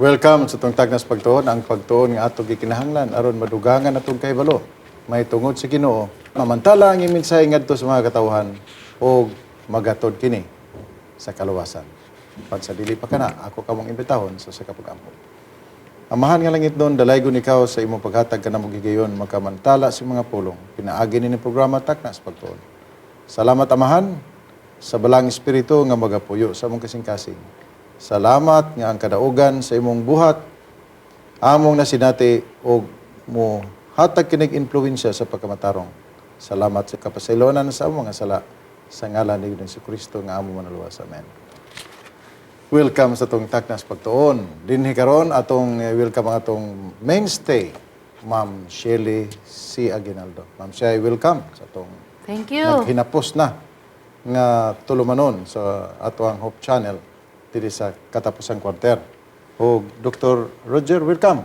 Welcome sa itong tagnas pagtuon. Ang pagtuon nga atong gikinahanglan aron madugangan atong kahibalo. May tungod sa Ginoo. Mamantala ang iminsahe ngadto sa mga katawhan o magatod kini sa kaluwasan. Pag sa dili pa kana, ako kamong imbitahon sa kapag-ampo. Amahan nga langit doon, dalaygon ikaw sa imong paghatag ka na magigayon, magkamantala sa mga pulong. Pinaagi ni programa Taknas Pagtuon. Salamat Amahan sa balang espiritu nga magapuyo sa among kasing-kasing. Salamat nga ang kadaugan sa imong buhat, among nasinati o mo hatag kinig influensya sa pagkamatarong. Salamat sa kapasaylonan sa among mga sala sa ngalan ni Jesu-Kristo nga among manaluwas. Amen. Welcome sa itong Taknas Pagtuon. Dinhi karon atong welcome ang atong mainstay, Ma'am Shelly C. Aguinaldo. Ma'am Shelly, welcome sa atong Thank you. naghinapos na nga tulumanon sa atong Hope Channel diri sa katapusang kwarter. O Dr. Roger, welcome.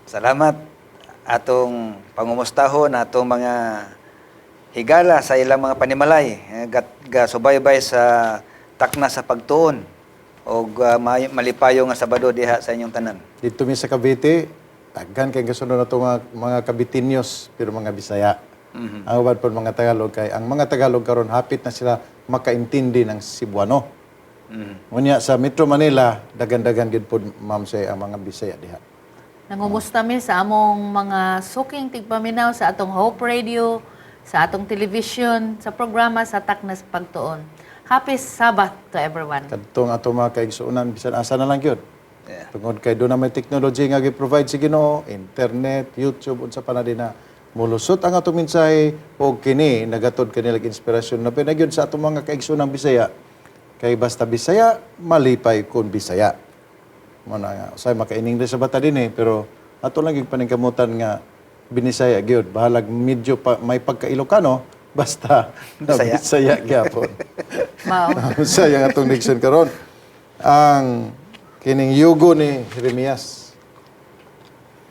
Salamat atong pangumustahon atong mga higala sa ilang mga panimalay gasubaybay sa takna sa pagtuon o malipayo nga Sabado diha sa inyong tanan. Dito mi sa Cavite, daghan kay kasunod na itong mga Caviteños, pero mga Bisaya. Ang ubad po mga Tagalog kay ang mga Tagalog karon hapit na sila makaintindi ng Cebuano. Unya sa Metro Manila, dagan-dagan gid po ma'am say ang mga Bisaya diha. Nangumusta mi sa among mga suking tigpaminaw sa atong Hope Radio, sa atong television, sa programa sa Taknas Pagtuon. Happy Sabbath to everyone. Kadtong ato mga kaigsuonan bisan asa na lang gyud. Yeah. Tungod kay doon na may technology nga gi-provide si Ginoo, internet, YouTube unsa pa na din na mulusot ang atong mensahe o kini nagatod kanilang inspirasyon na pinagyud sa atong mga kaigsuonang Bisaya. Kay basta Bisaya, malipay kun Bisaya. Mo na nga usay maka-English sa bata din pero ato lang gyud paningkamutan nga binisaya gyud. Bahalag medyo may pagka-Ilocano basta Bisaya gyapon. Mao. Sayang atong Nixon karon. Ang kining yugo ni Jeremias.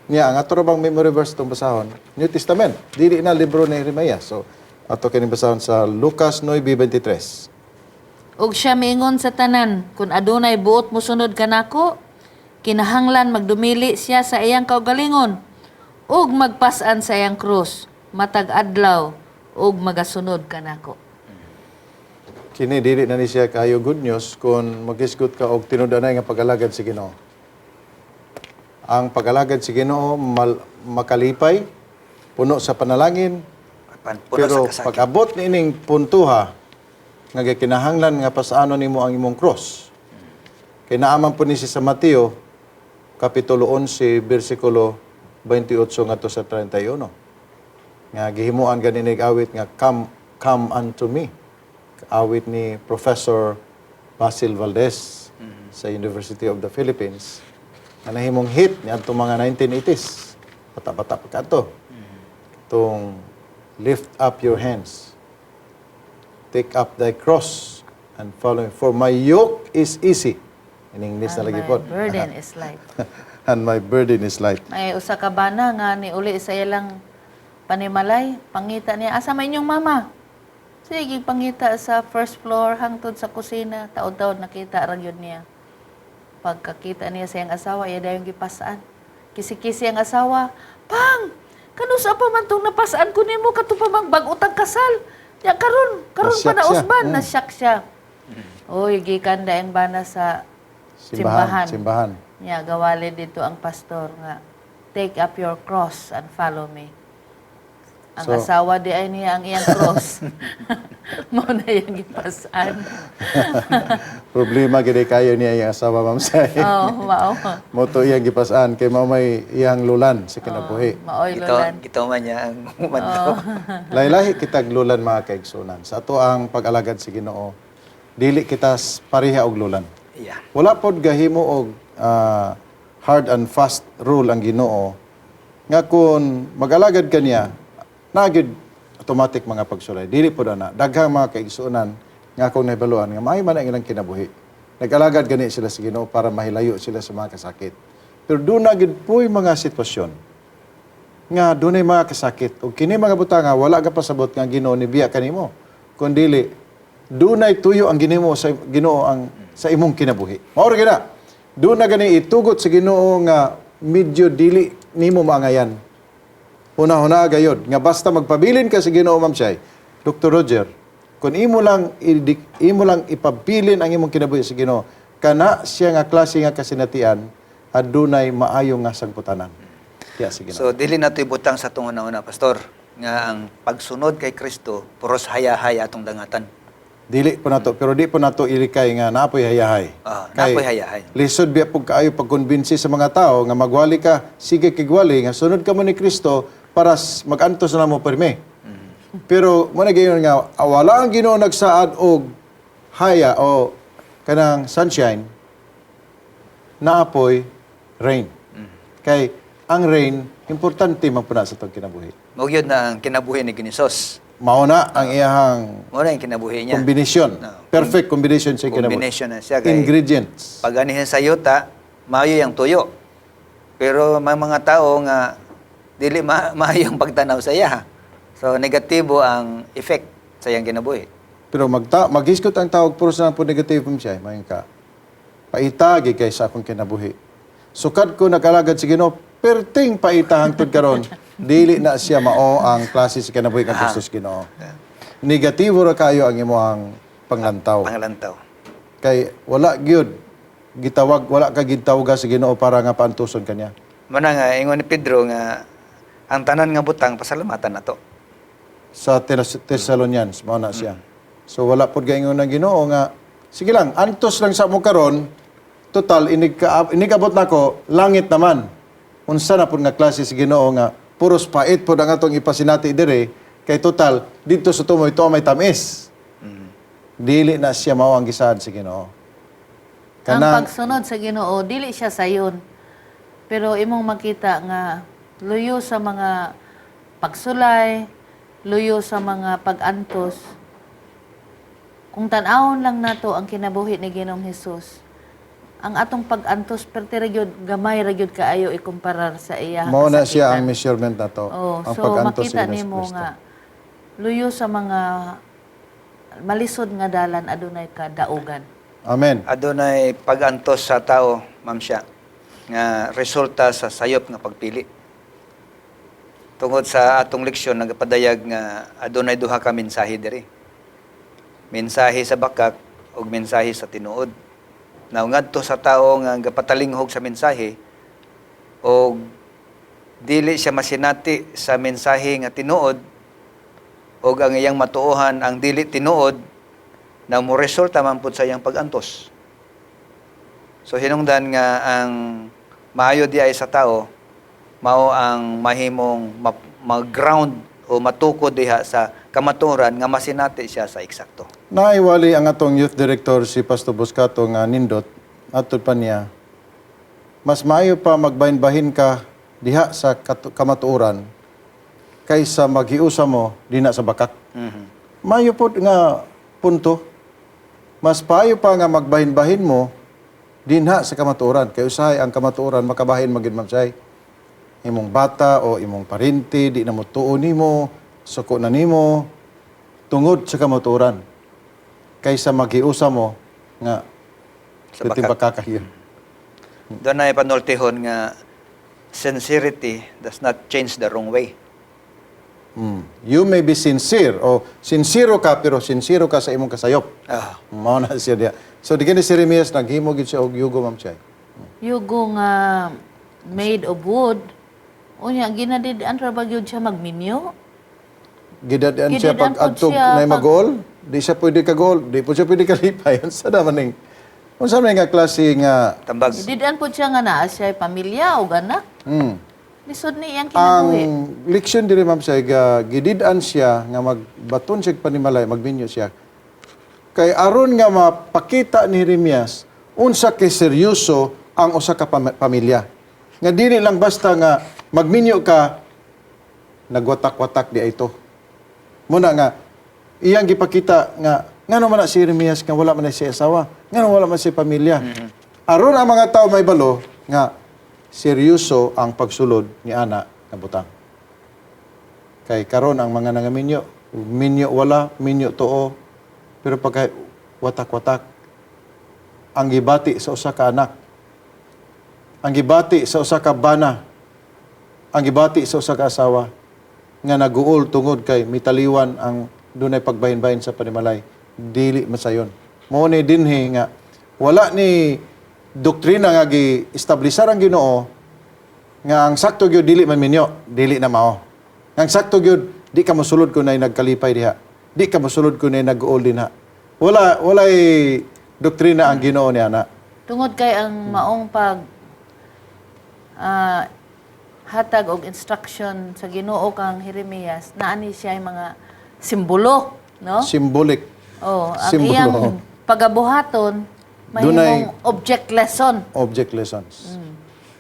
Niya, ang ato ra bang memory verse itong basahon? New Testament. Dili na libro ni Jeremias. So, ato kining basahon sa Lucas 9:23. Ug siya miingon sa tanan, kung adunay buot mosunod kanako, kinahanglan magdumili siya sa iyang kaugalingon, ug magpas-an sa iyang krus, matag adlaw, ug magasunod kanako. Kini dili na ni siya kayo good news kung magisgot ka og tinud-anay nga pag-alagad si Ginoo. Ang pag-alagad si Ginoo makalipay, puno sa panalangin, pero pag-abot niining puntuha nga gikinahanglan nga pasaano nimo ang imong cross. Kay naaman po ni si sa Mateo kapitulo 11 bersikulo 28 ngadto sa 31. Nga gihimuan ganinig awit nga come unto me. Awit ni Professor Basil Valdez sa University of the Philippines. Nga nahimong hit ni adto mga 1980s. Bata-bata pa kadto. Itong lift up your hands. Take up thy cross and follow me. For my yoke is easy. In English na lagi po. My burden is light. And my burden is light. May usa ka bana nga ni uli sa ilang panimalay, pangita niya, asa may inyong mama? Sige, pangita sa first floor hangtod sa kusina, taod-taod nakita ra gyud niya. Pagkakita niya sa iyang asawa, iya dayon gipasaan. Kisi-kisi ang asawa, "Pang, kanusa pa man tong napasaan ko nimo kadto pa mang bag-utang kasal?" Ya karon pa Nasyak na siya. usban, nasyak siya. Oy, gikan daing bana sa simbahan. Simbahan. Ya, gawali dito ang pastor nga, "Take up your cross and follow me." Ang So, asawa di ay niya ang iyang cross. Mo na yung gipasan. Problema gid kayo niya yung asawa ma'am say. Oh, wow. Moto iyang gipasaan kay mao may iyang lulan sa kinabuhi. Maoy lulan. Ito man niya ang umadto. Lahi-lahi kitag lulan mga kaigsunan. Sa ato ang pag-alagad si Ginoo, dili kita pareha og lulan. Yeah. Wala pod gahimo og hard and fast rule ang Ginoo nga kung mag-alagad kaniya nagid automatic mga pagsulay. Dili po na. Daghang mga kaigsuonan nga kung nahibaluan nga may man ang ilang kinabuhi. Nag-alagad gani sila sa Ginoo para mahilayo sila sa mga kasakit. Pero doon na gid po'y mga sitwasyon nga dunay mga kasakit. O kini mga butanga wala ka pasabot nga Ginoo ni biya kanimo. Kundi dunay tuyo ang Ginoo sa Ginoo ang sa imong kinabuhi. Mao ra gina Doon na gani itugot sa Ginoo nga medyo dili nimo maangayan. Una-una gayod nga basta magpabilin ka sa Ginoo, Ma'am Shay. Dr. Roger, kung imo lang ipabilin ang imong kinabuhi sa Ginoo, kana siya nga klase nga kasinatian adunay maayo nga sangputanan. Yeah, sige na. So dili nato ibutang sa tong una-una, pastor, nga ang pagsunod kay Kristo puros hayahay atong dangatan. Dili po nato, pero di po nato ilikay nga napoy hayahay. Napoy hayahay. Lisod biya pug kaayo pagkonbinsi sa mga tao nga magwali ka, sige kigwali nga sunod ka mo ni Kristo para magantos na mo perme. Pero mo na gayon nga wala ang Ginoo nagsaad og haya o kanang sunshine naapoy rain. Kay ang rain importante man po na sa itong kinabuhi. Mao gyud na ang kinabuhi ni Ginisos. Mauna ang iyahang Mao na ang kinabuhi niya. kombinasyon. Perfect combination sa kinabuhi. Combination na siya kay Ingredients. pag anihin sa yuta, maayo yung tuyo. Pero may mga tao nga dili maayo ang pagtanaw sa iya. So negatibo ang effect sa iyang kinabuhi. Pero maghiskot ang tawag puro sa po negative mo siya. Mayon ka. Paitagi kay sa akong kinabuhi. Sukad ko nakalagad sa Ginoo, perting paita hangtod karon. Dili na siya mao ang klase sa kinabuhi kang Kristus Ginoo. Negatibo ra kayo ang imong panglantaw. Pangalantaw. Kay wala gyud gitawag, wala ka gitawag sa Ginoo para nga paantuson kanya. Muna nga ingon ni Pedro nga ang tanan nga butang pasalamatan nato. Sa Thessalonians, mao na siya. So wala pod gaingon ng Ginoo nga sige lang, antos lang sa mo karon. Total inigabot nako langit naman. Unsa na pud nga klase sa Ginoo nga puros pait pod ang atong ipasinati dire kay total dito sa tumoy to may tamis. Dili na siya mao ang gisaad sa Ginoo. Ang pagsunod sa Ginoo dili siya sayon. Pero imong makita nga luyo sa mga pagsulay, luyo sa mga pag-antos. Kung tan-awon lang nato ang kinabuhi ni Ginoong Hesus, ang atong pag-antos perti ra gyud gamay ra gyud kaayo ikumparar sa iya. Mao na siya ang kasakitan. measurement nato. Oh, ang so pag-antos makita sa nimo Kristo. nga luyo sa mga malisod nga dalan adunay kadaugan. Amen. Adunay pag-antos sa tao, ma'am siya, nga resulta sa sayop nga pagpili. Tungod sa atong leksyon nagapadayag nga adunay duha ka mensahe diri. Mensahe sa bakak ug mensahe sa tinuod. Now ngadto sa tao nga gapatalinghog sa mensahe o dili siya masinati sa mensahe nga tinuod o ang iyang matuohan ang dili tinuod na mo resulta man pud sa iyang pag-antos. So hinungdan nga ang maayo di ay sa tao mao ang mahimong mag-ground o matukod diha sa kamaturan nga masinati siya sa eksakto. Naiwali ang atong youth director si Pastor Boscato nga nindot atod pa niya. Mas maayo pa magbahin-bahin ka diha sa kamatuoran kaysa maghiusa mo dinha sa bakak. Maayo pod nga punto. Mas payo pa nga magbahin-bahin mo dinha sa kamatuoran kay usahay ang kamatuoran makabahin magid mamsay. Imong bata o imong parinti di na mo tuo nimo, suko na nimo tungod sa kamatuoran kaysa maghiusa mo nga Sa sa bakak. bakakayon. Doon ay panultihon nga sincerity does not change the wrong way. You may be sincere o sincero ka pero sincero ka sa imong kasayop. Mao na siya diya. So di kini si Jeremias naghimo gid siya og yugo ma'am chay. Yugo nga made of wood. Unya ginadidian ra ba gyud siya magminyo? Gidadaan siya Gidadaan pag po adtog siya na pag- magol, di siya pwede ka gol, di po siya pwede kalipay. Unsa naman ning unsa man nga klase nga Tambag. Didian po siya nga naa siya pamilya o anak. Lisod ni iyang ang kinabuhi. leksyon diri ma'am say gidid-an siya nga magbaton siya panimalay, magminyo siya. Kay aron nga mapakita ni Jeremias unsa kay seryoso ang usa ka pamilya. Nga dili lang basta nga magminyo ka nagwatak-watak di ito. Muna nga iyang gipakita nga ngano man na si Jeremias nga wala man na siya asawa, ngano wala man siya pamilya. Aron ang mga tao may balo nga seryoso ang pagsulod ni ana nga butang. Kay karon ang mga nangaminyo, minyo wala, minyo tuo, pero pagka watak-watak ang gibati sa usa ka anak ang gibati sa usa ka bana, ang gibati sa usa ka asawa nga naguol tungod kay mitaliwan ang dunay pagbahin-bahin sa panimalay, dili masayon. Mao ni dinhi nga wala ni doktrina nga gi-establisar ang Ginoo nga ang sakto gyud dili man minyo, dili na mao. Ang sakto gyud di ka mosulod kun ay nagkalipay diha. Di ka mosulod kun ay nag-uol dinha. Walay doktrina ang Ginoo niya na. Tungod kay ang maong pag hatag og instruction sa Ginoo kang Jeremias, naani siya yung mga simbolo, no? Symbolic. Oh, ang Simbolo. iyang pagabuhaton mahimong object lesson. Object lessons.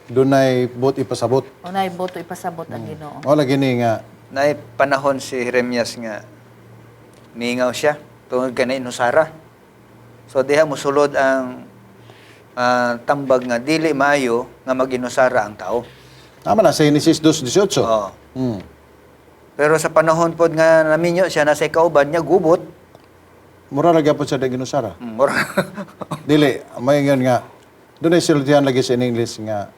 Dunay buot ipasabot. Unay boto ipasabot ang Ginoo. Wala gini nga Na panahon si Jeremias nga niingaw siya tungod kay inusara. So diha mosulod ang tambag nga dili maayo nga maginusara ang tao. tama na sa Genesis 2:18. Oo. Hmm. Pero sa panahon pod nga naminyo siya na sa kauban niya gubot. Mura ra gyapon sa ginusara. Mura. Dili, may nga nga dunay sultihan lagi sa English nga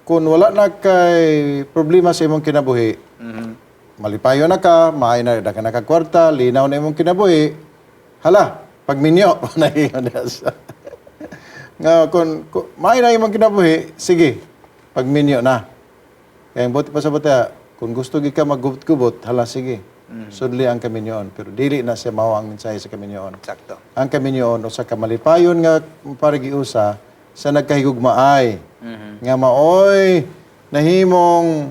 kung wala na kay problema sa imong kinabuhi, Mhm. malipayo na ka, maay na ka nakakwarta, linaw na imong kinabuhi, hala, pagminyo, naingon niya siya. Nga, kung maay na imong kinabuhi, sige, pagminyo na. Kaya buti pa sa buta, kung gusto ka maggubot-gubot, hala, sige, sudli ang kaminyoon. Pero dili na siya mao ang mensahe sa kaminyoon. Sakto. Ang kaminyoon, o sa kamalipayon nga parigiusa, sa nagkahigugmaay, nga maoy nahimong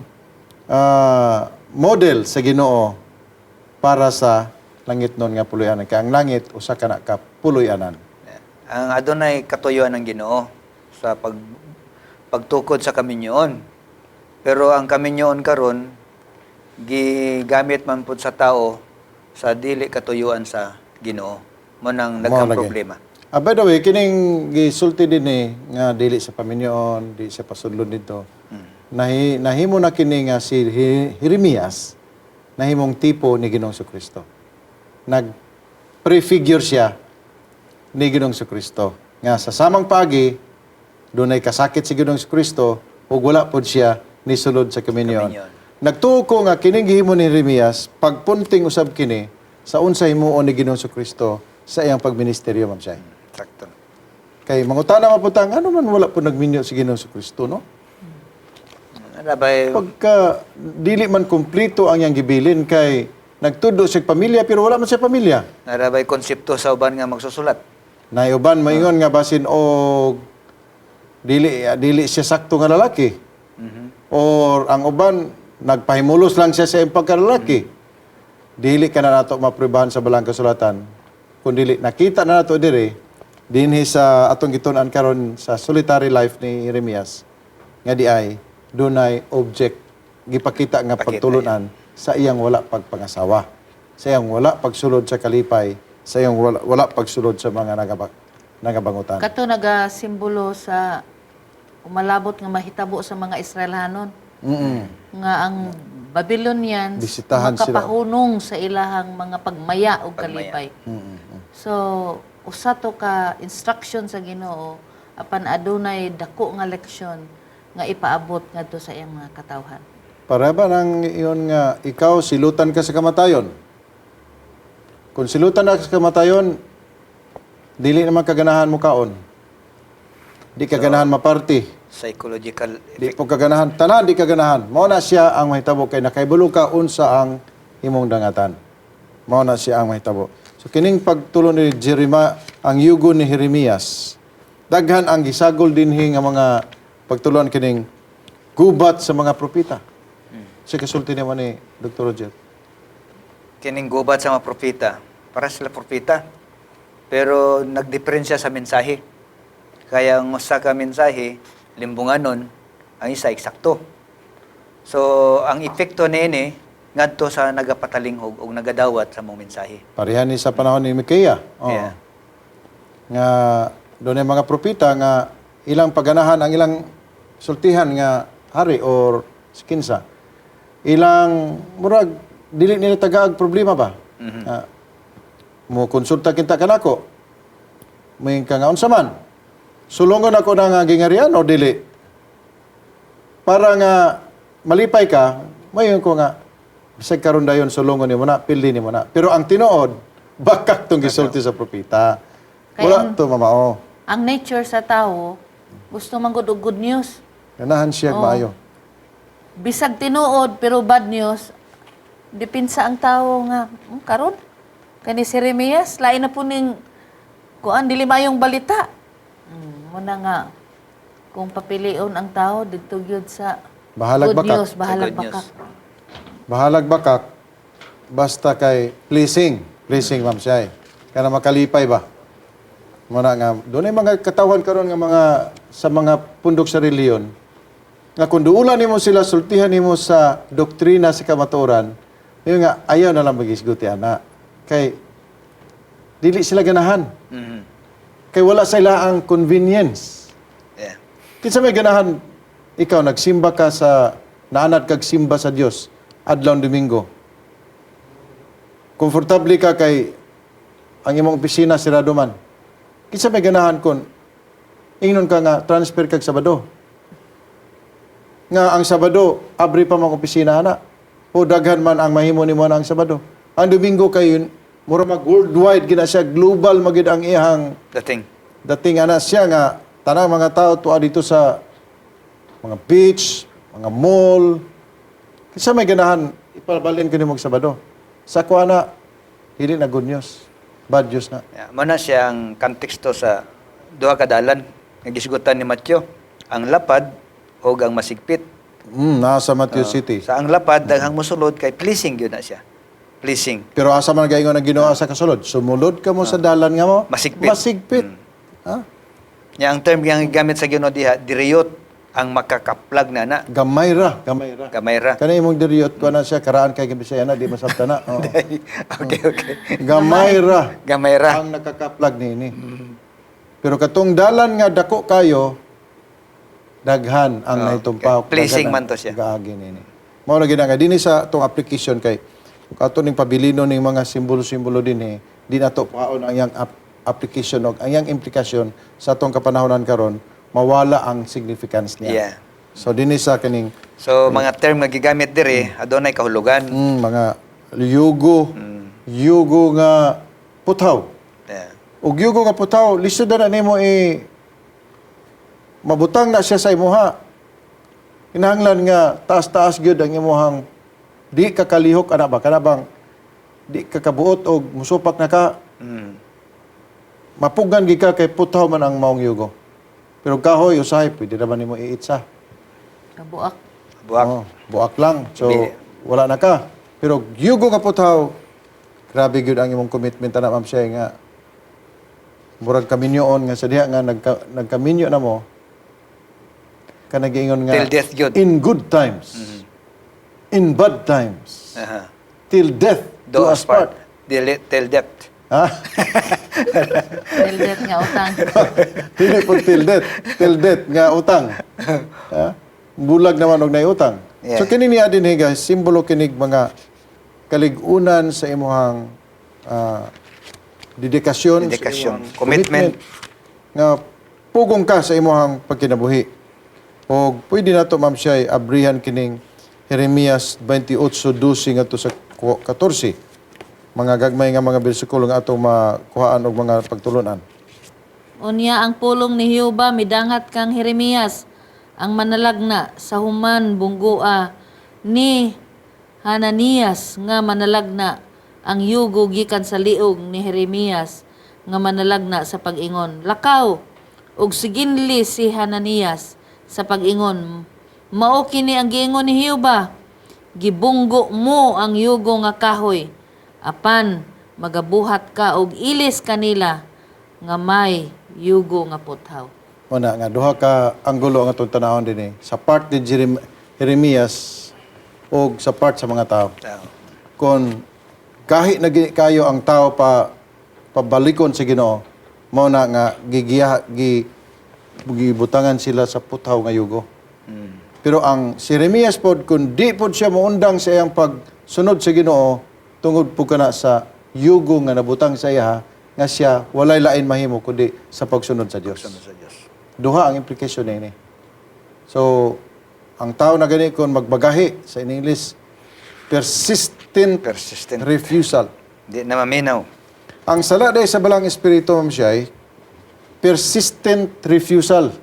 model sa Ginoo para sa langit nun nga puloy-anan. Kaya ang langit, usa ka na ka puloy-anan. Ang adunay katuyuan ng Ginoo sa pagtukod sa kaminyoon. Pero ang kaminyoon karon gigamit man pud sa tao sa dili katuyuan sa Ginoo. Mo nang nagkang lagi. problema. By the way, kining gisulti din nga dili sa paminyoon, di sa pasudlod dito. Nahimo na kini nga si Jeremias, nahimong tipo ni Ginoong Kristo. Nag-prefigure siya ni Ginoong Kristo. Nga sa samang pagi, dunay kasakit si Ginoong Kristo, ug wala pod siya ni sulod sa kaminyoon. Nagtuo ko nga kining gihimo ni Jeremias, pagpunting usab kini sa unsa himuon ni Ginoong Kristo sa iyang pagministeryo, Ma'am Shai. Sakto. Kay mangutana maputang, ano man wala po nagminyo si Ginoong Kristo, no? Labay Pagka dili man kumplito ang iyang gibilin kay nagtudo siya pamilya pero wala man siya pamilya. narabay konsepto sa uban nga magsusulat. Nayuban maingon nga basin og dili siya sakto nga lalaki. Or ang uban nagpahimulos lang siya sa iyang pagkalalaki. Dili ka na nato mapribahan sa balang kasulatan. Kung dili nakita na nato dire dinhi sa atong gitun-an karon sa solitary life ni Jeremias nga di ay dunay object gipakita nga Pakita pagtulunan sa iyang wala pagpangasawa, sa iyang wala pagsulod sa kalipay, sa iyang wala pagsulod sa mga nagabangutan. Kato nagasimbolo sa umalabot nga mahitabo sa mga Israelanon nga ang Babylonians Bisitahan sila. makapahunong sa ilahang mga pagmaya o kalipay. So usa to ka instruction sa Ginoo apan adunay dako nga leksyon nga ipaabot ngadto sa iyang mga katawhan. Para ba nang iyon nga ikaw silutan ka sa kamatayon? Kung silutan ka sa kamatayon, dili naman kaganahan mo kaon. Di kaganahan maparty. Psychological Di po kaganahan, tanan di kaganahan. Mao na siya ang mahitabo kay nakahibalo ka unsa ang imong dangatan. Mao na siya ang mahitabo. So kining pagtulo ni Jeremiah, ang yugo ni Jeremias, daghan ang gisagol dinhi nga mga pagtulon kining gubat sa mga propeta. Sa kasulti naman ni Dr. Roger. kining gubat sa mga propeta. Para sila propeta. Pero nagdiferensya sa mensahe. Kaya ang usa ka mensahe, limbunganon, ang isa eksakto. So, ang epekto niini ngadto sa nagapatalinghog o nagadawat sa mong mensahe. Parehan ni sa panahon ni Micaiah. Oo. Yeah. Nga doon ay mga propeta nga ilang pagganahan ang ilang sultihan nga hari or kinsa. Ilang murag dili nila tagaag problema ba? Mo konsulta kinta kanako. May ka nga unsa man. Sulungon ako na nga gingarian o dili? para nga malipay ka, mayon ko nga, bisag karon dayon sulungon ni mo na, pildi ni mo na. Pero ang tinuod, bakak tong gisulti sa propeta. Wala to mamao. Ang nature sa tao, gusto man gud og good news. Ganahan siya maayo. Bisag tinuod pero bad news, dipinsa ang tao nga, karon kani si Jeremias, lain na po ning kuan dili mayong balita. Muna nga kung papilion ang tao didto gyud sa Bahalag good bakak. news, bahalag Good news. bakak. Bahalag bakak, basta kay pleasing. Pleasing, ma'am siya. Kana makalipay ba? Muna nga, doon ay mga katawan karon nga mga sa mga pundok sa reliyon, nga kung duulan nimo sila, sultihan nimo sa doktrina sa kamatuoran, yun nga, ayaw na lang mag-isguti, ana. Kay, dili sila ganahan. Mhm. Kay wala sila ang convenience. Yeah. Kinsa may ganahan, ikaw, nagsimba ka sa, naanad kag simba sa Dios adlaw Domingo. Komportable ka kay ang imong opisina sirado man. Kinsa may ganahan kon ingnon ka nga transfer kag Sabado. Nga ang Sabado abri pa mang opisina ana. O daghan man ang mahimo nimo na ang Sabado. Ang Domingo kay mura mag worldwide gina siya, global magid ang iyang dating ana siya nga tanang mga tao tuwa dito sa mga beach, mga mall. Kinsa may ganahan ipabalin ko nimo og Sabado. Sa kuana dili na good news. Bad news na. Yeah. Muna siya ang konteksto sa duha ka dalan nga gisgutan ni Mateo, ang lapad o ang masigpit. Nasa Matthew City. Sa ang lapad daghang mosulod kay pleasing gyud na siya. Pleasing. Pero asa man gaingon ang Ginoo sa kasulod? Sumulod ka mo sa dalan nga mo. Masigpit. Masigpit. Ha? Nya ang term nga gamit sa Ginoo diha, diriyot ang makakaplag na na. Gamay ra, gamay ra. Gamay ra. Kanay imong diriyot ko na siya karaan kay Bisaya na di masabta na. Oo. Okay. Gamay ra. Gamay ra. Ang nakakaplag niini. Pero katong dalan nga dako kayo daghan ang naitumpaw. Pleasing Daghan man to siya. Gaagi nini. Mao na gid nga dinhi sa tong application kay kato ning pabilino ning mga simbolo-simbolo dinhi, di nato paon ang yang application og ang yang implikasyon sa atong kapanahonan karon mawala ang significance niya. Yeah. So dinhi sa kaning So mga term nga gigamit diri adunay kahulugan. mga yugo nga putaw. Yeah. Og yugo nga putaw, lisod na nimo mabutang na siya sa imuha. Kinahanglan nga taas-taas gyud ang imuhang di ka kalihok ana ba kana bang di ka kabuot og musupak na ka mapugan gid ka kay putaw man ang maong yugo. Pero kahoy usahay pwede naman nimo iitsa. Kabuak. Buak. Oh, buak lang. So Di- wala na ka. Pero yugo nga putaw, grabe gyud ang imong commitment ana ma'am siya nga murag kaminyoon nga sa diha nga nagkaminyo na mo kanang giingon nga Till death gyud. in good times, in bad times, Aha. till death Do do us part. Till death. Ha? Deldet nga utang. Dili po till death nga utang. Ha? Bulag naman og nay utang. Yeah. So kini niya din guys, simbolo kinig mga kaligunan sa imong dedikasyon, sa Dedikasyon, imong commitment. nga pugong ka sa imong pagkinabuhi. O pwede na to ma'am siya abrihan kining Jeremias 28:12 ngadto sa 14. Mga gagmay nga mga bersikulo nga atong makuhaan og mga pagtulunan. Unya ang pulong ni Jehova midangat kang Jeremias ang manalagna sa human bunggua ni Hananias nga manalagna ang yugo gikan sa liog ni Jeremias nga manalagna sa pag-ingon. Lakaw ug siginli si Hananias sa pag-ingon. Mao kini ang giingon ni Jehova. Gibunggo mo ang yugo nga kahoy apan magabuhat ka og ilis kanila nga may yugo nga puthaw. Una nga duha ka anggulo ang atong tanawon dinhi sa part ni Jeremias o sa part sa mga tao. Kung kahit na kayo ang tao pabalikon sa Ginoo, mao na nga gibutangan sila sa puthaw nga yugo. Pero ang si Jeremias pod kung di pod siya moundang sa iyang pagsunod sa Ginoo tungod po kana sa yugo nga nabutang sa iya nga siya walay lain mahimo kundi sa pagsunod sa Dios. Duha ang implication ini. So ang tao na gani kon magbagahi sa in English, persistent refusal. Di na maminaw. Ang sala day sa balang espiritu, Ma'am Shai, persistent refusal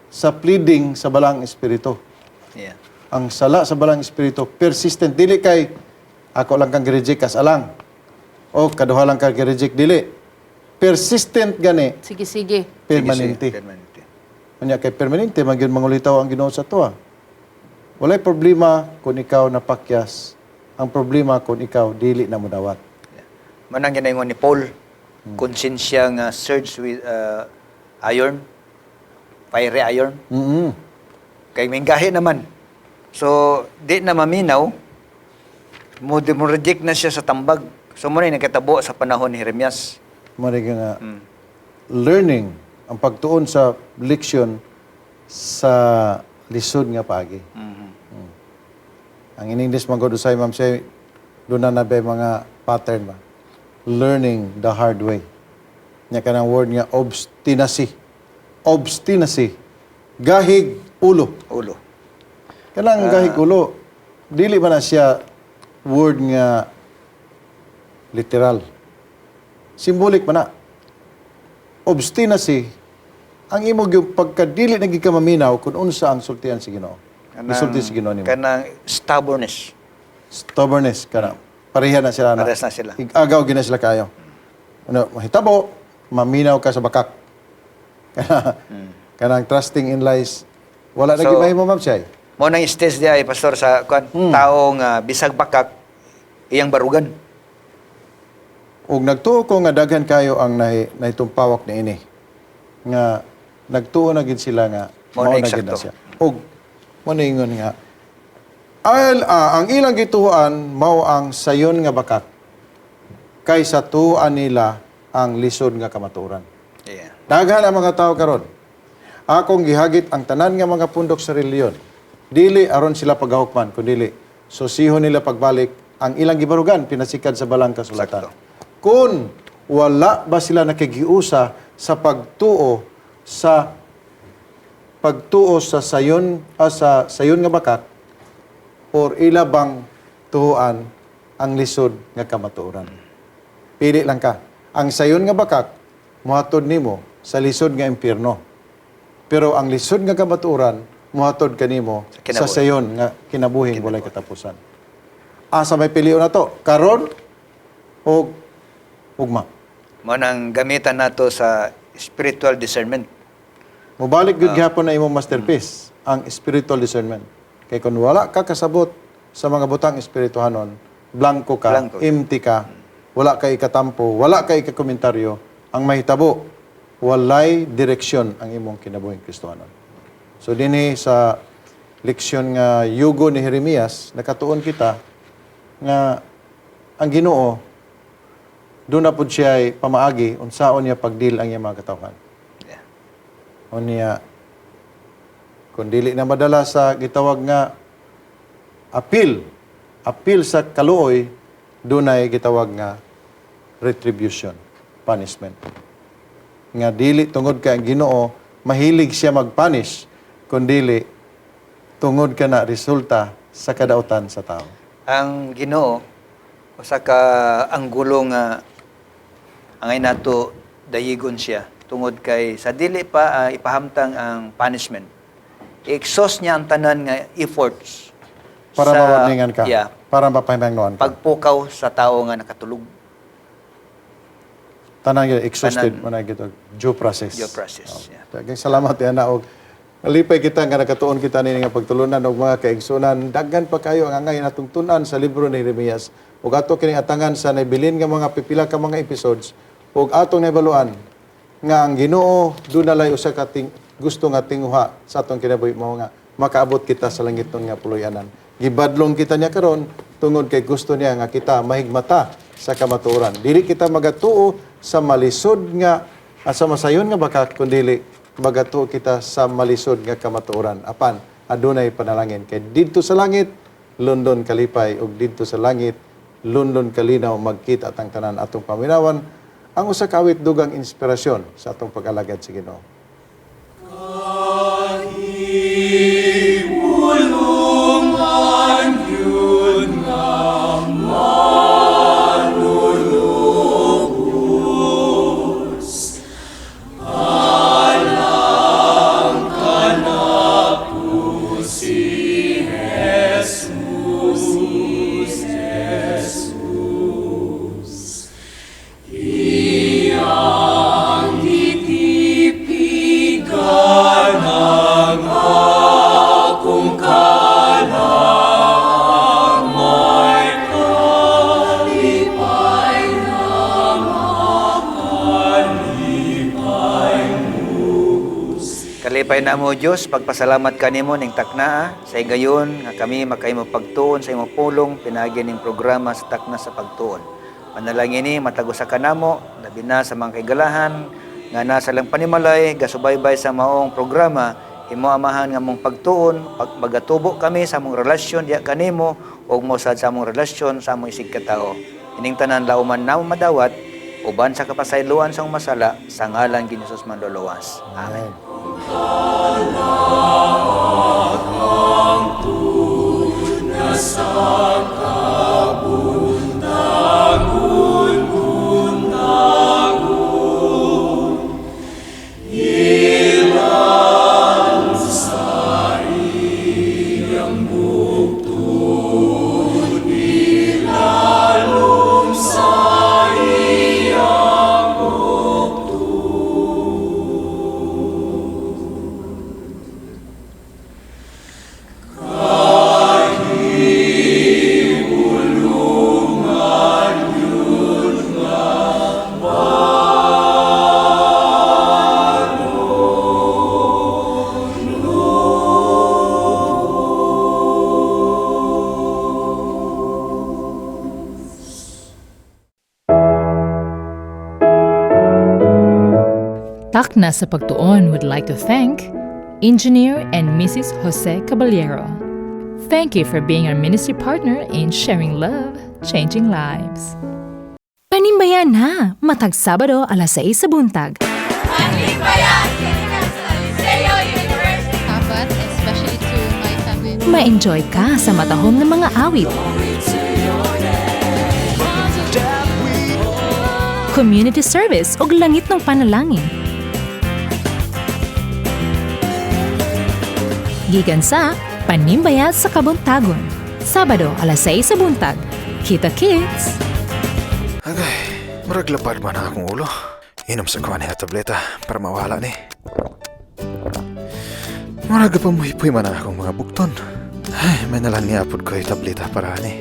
sa pleading sa balang espiritu. Yeah. Ang sala sa balang espiritu, persistent. Dili kay, ako lang kang gireject kas alang. O kaduha lang kang gireject, dili. Persistent gani, Sige. permanente. Permanente. Kanya kay permanente, magyud mangulitaw ang Ginoo sa tuwa. Walay problema kung ikaw napakyas. Ang problema kung ikaw dili na mudawat. Manang ginaingon ni Paul, konsensya nga surge with iron, fiery iron. Mm-hmm. Kay minggahi naman. So, di na maminaw, mo reject na siya sa tambag. So, muna yung nakitabo sa panahon ni Jeremias. Mari nga learning, ang pagtuon sa leksyon sa lisod nga paagi. Ang in English man usay, Ma'am Shai, doon na ba mga pattern ba? Learning the hard way. Nya kanang word nga obstinacy. Obstinacy. Gahig ulo. Ulo. Kanang gahig ulo, dili ba na siya word nga literal. Symbolic man na. Obstinacy, ang imong yung pagkadili na ka maminaw kung unsa ang sultihan si Ginoo. Isulti si Ginoo nimo. Kanang stubbornness. Stubbornness kana. Pareha na sila na. Parehas na sila. Agaw gina sila kayo. Ano, mahitabo, maminaw ka sa bakak. Kanang trusting in lies. Wala na So, gimahimo, Ma'am Shai. Mo nang stage di ay pastor sa taong bisag bakak iyang barugan. Ug nagtuo ko nga daghan kayo ang naitumpawak ni ini. Nga nagtuo na gid sila nga Mao na mao na gid na eksakto. siya. Ug mo na ingon nga ang ilang gituan mao ang sayon nga bakak kaysa tuan nila ang lisod nga kamatuoran. Yeah. Daghan ang mga tao karon. Akong gihagit ang tanan nga mga pundok sa reliyon. Dili aron sila paghahukman kundi susihon nila pagbalik ang ilang gibarugan pinasikad sa balang kasulatan. Kung wala ba sila nakigiusa sa pagtuo sa sayon sa sayon nga bakak or ila bang tuhuan ang lisod nga kamatuoran. Pili lang ka. Ang sayon nga bakak muhatod nimo sa lisod nga impyerno. Pero ang lisod nga kamatuoran muhatod kanimo sa sayon nga kinabuhing walay katapusan. Asa may piliyon na to? Karon o ugma. Mo nang gamitan nato sa spiritual discernment. Mubalik gyud gihapon na imong masterpiece, ang spiritual discernment. Kay kung wala ka kasabot sa mga butang espirituhanon, blanco ka, empty ka, wala kay katampo, wala kay komentaryo, ang mahitabo, walay direksyon ang imong kinabuhing Kristohanon. So dinhi sa leksyon nga yugo ni Jeremias, nakatuon kita nga ang Ginoo doon na po siya ay pamaagi unsaon niya pagdil ang iyang mga katawhan. Yeah. O niya, kung dili na madala sa gitawag nga appeal sa kaluoy, doon ay gitawag nga retribution, punishment. Nga dili tungod ka ang Ginoo, mahilig siya mag-punish, kung dili tungod ka na resulta sa kadautan sa tao. Ang Ginoo usa ka anggulo nga angay nato dayigon siya tungod kay sa dili pa ipahamtang ang punishment. I-exhaust niya ang tanan nga efforts Para mawarningan ka. Yeah, Para mapahimangnuan ka. pagpukaw sa tao nga nakatulog. Tanang yun, exhausted Tanan. mo na gito. Due process. Due process, yeah. Daghang salamat yan na. Og malipay kita nga nakatuon kita nini nga pagtulunan og mga kaigsunan. Daghan pa kayo ang angay natong tun-an sa libro ni Jeremias. Ug ato kining atangan sa nabilin nga mga pipila ka mga episodes. Ug atong nabaluan nga ang Ginoo doon nalay usa ka gusto nga tinguha sa atong kinabuhi mao nga makaabot kita sa langit nga puloy-anan. Gibadlong kita niya karon tungod kay gusto niya nga kita mahigmata sa kamatuoran. Dili kita magatuo sa malisod nga sa masayon nga bakak kundi magatuo kita sa malisod nga kamatuoran. Apan adunay panalangin kay didto sa langit London kalipay ug didto sa langit London kalinaw magkita tang tanan atong paminawan ang usa ka awit dugang inspirasyon sa atong pag-alagad sa Ginoo. Kalipay na mo Diyos, pagpasalamat kanimo ning taknaa sa gayon nga kami makahimo pagtuon sa imong pulong pinagi ning programa sa takna sa pagtuon. Manalangin ni matago sa kanamo, labi na sa mga kaigalahan nga nasa lang panimalay gasubaybay sa maong programa. Imo amahan nga mong pagtuon, magatubo kami sa among relasyon diya kanimo ug mosad sa among relasyon sa among isig katao. Ining tanan lauman na madawat uban sa kapasayloan sa masala sa ngalan ni Jesus Manluluwas. Amen. Takna sa Pagtuon would like to thank Engineer and Mrs. Jose Caballero. Thank you for being our ministry partner in sharing love, changing lives. Panimbayan na! Matag Sabado, alas 6 sa buntag. Apat, especially to my family. Ma-enjoy ka sa matahom ng mga awit. Community service o langit ng panalangin. Gikan sa Panimbayat sa Kabuntagon. Sabado, alas 6 sa buntag. Kita Kids! Agay, murag lapad man ang akong ulo. Inom sa kuha niya tableta para mawala ni. Murag pa muhipoy man ang akong mga bukton. Ay, may nalang niapod ko yung tableta para ni.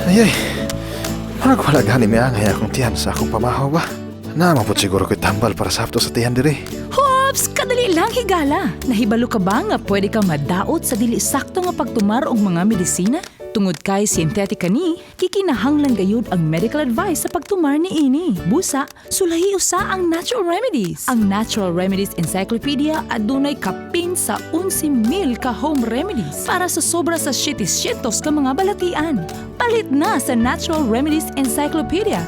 Ayay, murag wala gani may angay akong tiyan sa akong pamahaw ba? Naamapot siguro ko'y tambal para sapto sa tiyan diri. Hops! Kadali lang higala! Nahibalo ka ba nga pwede kang madaot sa dili sakto nga pagtumar og mga medisina? Tungod kay sintetika ni, kikinahanglan gayud ang medical advice sa pagtumar ni ini. Busa, sulahi usa ang Natural Remedies. Ang Natural Remedies Encyclopedia adunay kapin sa 11,000 ka home remedies para sa sobra sa 700 ka mga balatian. Palit na sa Natural Remedies Encyclopedia.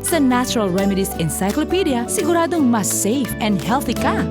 Sa Natural Remedies Encyclopedia, siguradong mas safe and healthy ka.